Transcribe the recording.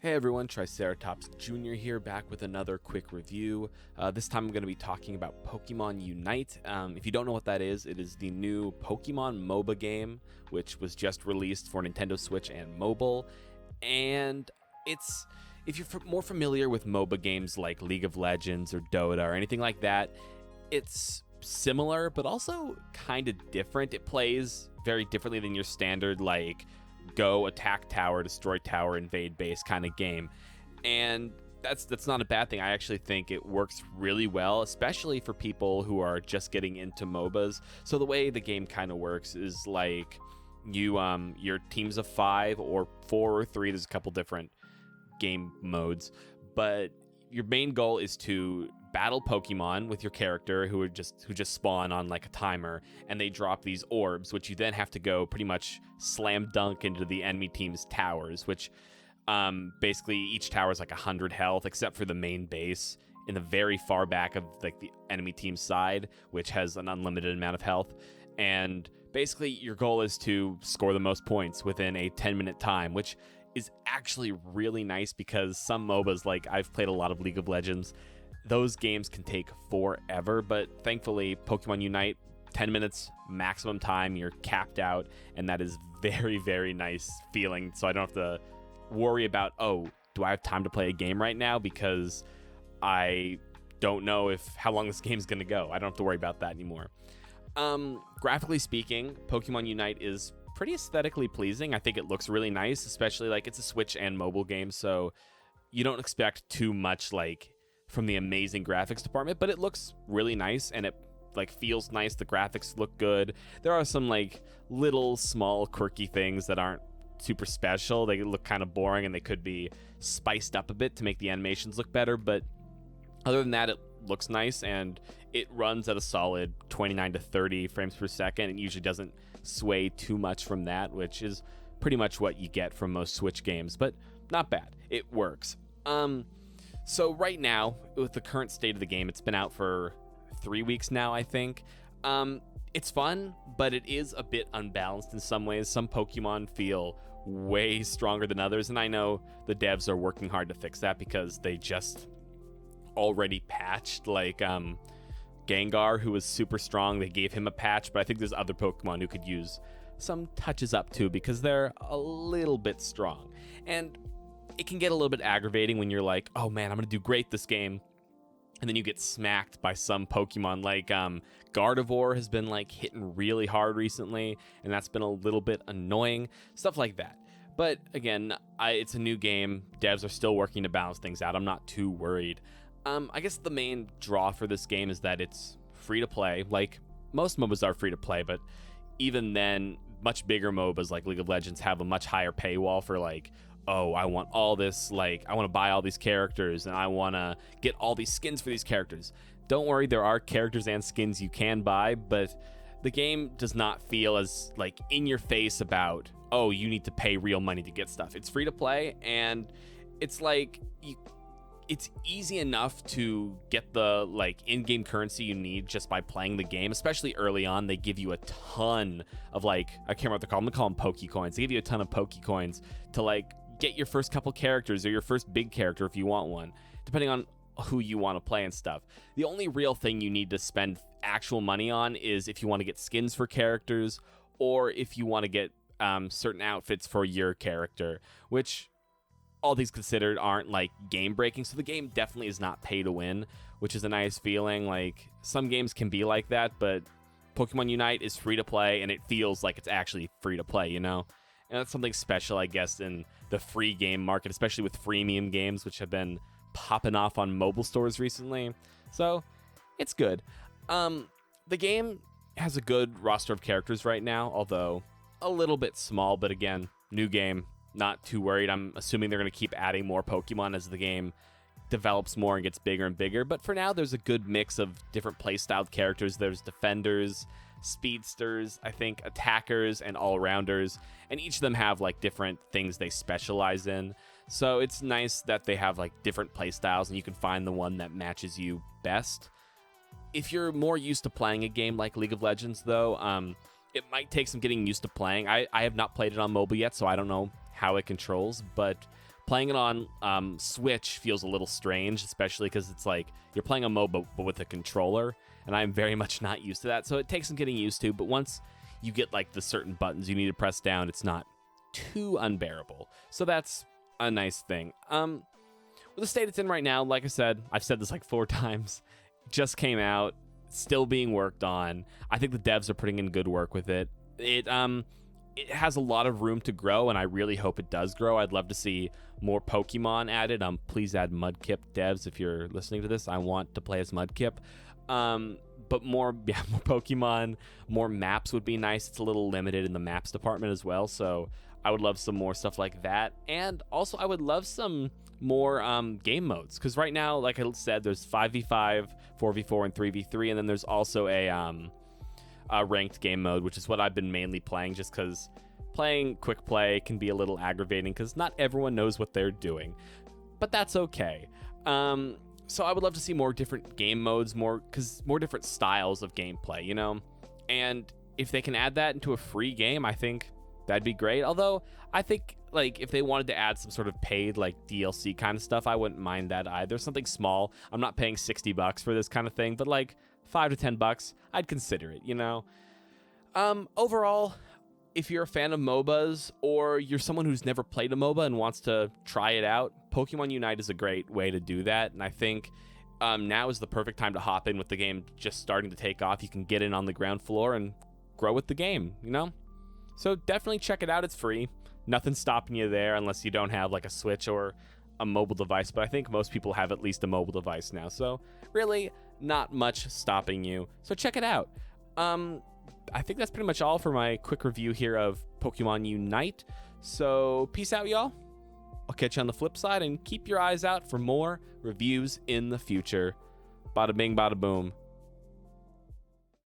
Hey everyone, Triceratops Jr. here, back with another quick review. This time I'm going to be talking about Pokémon Unite. If you don't know what that is, it is the new Pokémon MOBA game, which was just released for Nintendo Switch and mobile. And if you're more familiar with MOBA games like League of Legends or Dota or anything like that, it's similar, but also kind of different. It plays very differently than your standard, like, go attack tower, destroy tower, invade base kind of game. And that's not a bad thing. I actually think it works really well, especially for people who are just getting into MOBAs. So the way the game kind of works is like your teams of 5 or 4 or 3, there's a couple different game modes, but your main goal is to battle Pokemon with your character who just spawn on like a timer, and they drop these orbs, which you then have to go pretty much slam dunk into the enemy team's towers, which basically each tower is like 100 health, except for the main base in the very far back of like the enemy team's side, which has an unlimited amount of health. And basically your goal is to score the most points within a 10-minute time, which is actually really nice because some MOBAs, like I've played a lot of League of Legends, those games can take forever, but thankfully Pokemon Unite, 10 minutes maximum time, you're capped out, and that is very, very nice feeling. So I don't have to worry about, oh, do I have time to play a game right now, because I don't know how long this game's gonna go. I don't have to worry about that anymore. Graphically speaking, Pokemon Unite is pretty aesthetically pleasing. I think it looks really nice, especially like it's a Switch and mobile game, so you don't expect too much like from the amazing graphics department, but it looks really nice and it like feels nice. The graphics look good. There are some like little small quirky things that aren't super special. They look kind of boring and they could be spiced up a bit to make the animations look better, but other than that, it looks nice and it runs at a solid 29 to 30 frames per second. It usually doesn't sway too much from that, which is pretty much what you get from most Switch games, but not bad. It works. So right now, with the current state of the game, it's been out for 3 weeks now, I think. It's fun, but it is a bit unbalanced in some ways. Some Pokemon feel way stronger than others, and I know the devs are working hard to fix that because they just already patched, like Gengar, who was super strong. They gave him a patch, but I think there's other Pokemon who could use some touches up too because they're a little bit strong. And it can get a little bit aggravating when you're like, oh man, I'm gonna do great this game, and then you get smacked by some Pokemon. Like Gardevoir has been like hitting really hard recently, and that's been a little bit annoying, stuff like that. But again, it's a new game. Devs are still working to balance things out. I'm not too worried. I guess the main draw for this game is that it's free to play. Like most MOBAs are free to play, but even then, much bigger MOBAs like League of Legends have a much higher paywall for like, oh, I want all this, like, I want to buy all these characters, and I want to get all these skins for these characters. Don't worry, there are characters and skins you can buy, but the game does not feel as, like, in your face about, oh, you need to pay real money to get stuff. It's free to play, and it's like, it's easy enough to get the, like, in-game currency you need just by playing the game, especially early on. They give you a ton of, like, I can't remember what they're called. I'm going to call them Pokecoins. They give you a ton of Pokecoins to, like, get your first couple characters or your first big character if you want one, depending on who you want to play and stuff. The only real thing you need to spend actual money on is if you want to get skins for characters or if you want to get certain outfits for your character, which all things considered aren't like game breaking. So the game definitely is not pay to win, which is a nice feeling. Like some games can be like that, but Pokemon Unite is free to play and it feels like it's actually free to play, you know? And that's something special, I guess, in the free game market, especially with freemium games, which have been popping off on mobile stores recently. So it's good. The game has a good roster of characters right now, although a little bit small. But again, new game, not too worried. I'm assuming they're going to keep adding more Pokemon as the game develops more and gets bigger and bigger. But for now, there's a good mix of different playstyled characters. There's defenders, speedsters, I think attackers, and all-rounders, and each of them have like different things they specialize in. So it's nice that they have like different playstyles and you can find the one that matches you best. If you're more used to playing a game like League of Legends though, it might take some getting used to playing. I have not played it on mobile yet, so I don't know how it controls, but Playing it on Switch feels a little strange, especially because it's like you're playing a MOBA but with a controller, and I'm very much not used to that. So it takes some getting used to, but once you get like the certain buttons you need to press down, it's not too unbearable. So that's a nice thing. With the state it's in right now, like I said, I've said this like 4 times, just came out, still being worked on. I think the devs are putting in good work with it. It has a lot of room to grow, and I really hope it does grow. I'd love to see more Pokemon added. Please add Mudkip devs if you're listening to this. I want to play as Mudkip. But more Pokemon, more maps would be nice. It's a little limited in the maps department as well, so I would love some more stuff like that. And also, I would love some more game modes, because right now, like I said, there's 5v5, 4v4, and 3v3, and then there's also a ranked game mode, which is what I've been mainly playing, just because playing quick play can be a little aggravating because not everyone knows what they're doing, but that's okay. So I would love to see more different game modes, more different styles of gameplay, you know? And if they can add that into a free game, I think that'd be great. Although I think like if they wanted to add some sort of paid like DLC kind of stuff, I wouldn't mind that either. Something small. I'm not paying $60 for this kind of thing, but like $5 to $10, I'd consider it, you know? Overall, if you're a fan of MOBAs, or you're someone who's never played a MOBA and wants to try it out, Pokemon Unite is a great way to do that. And I think now is the perfect time to hop in with the game just starting to take off. You can get in on the ground floor and grow with the game, you know? So definitely check it out. It's free. Nothing's stopping you there unless you don't have like a Switch or a mobile device. But I think most people have at least a mobile device now. So really not much stopping you. So check it out. I think that's pretty much all for my quick review here of Pokemon Unite. So peace out, y'all. I'll catch you on the flip side, and keep your eyes out for more reviews in the future. Bada bing, bada boom.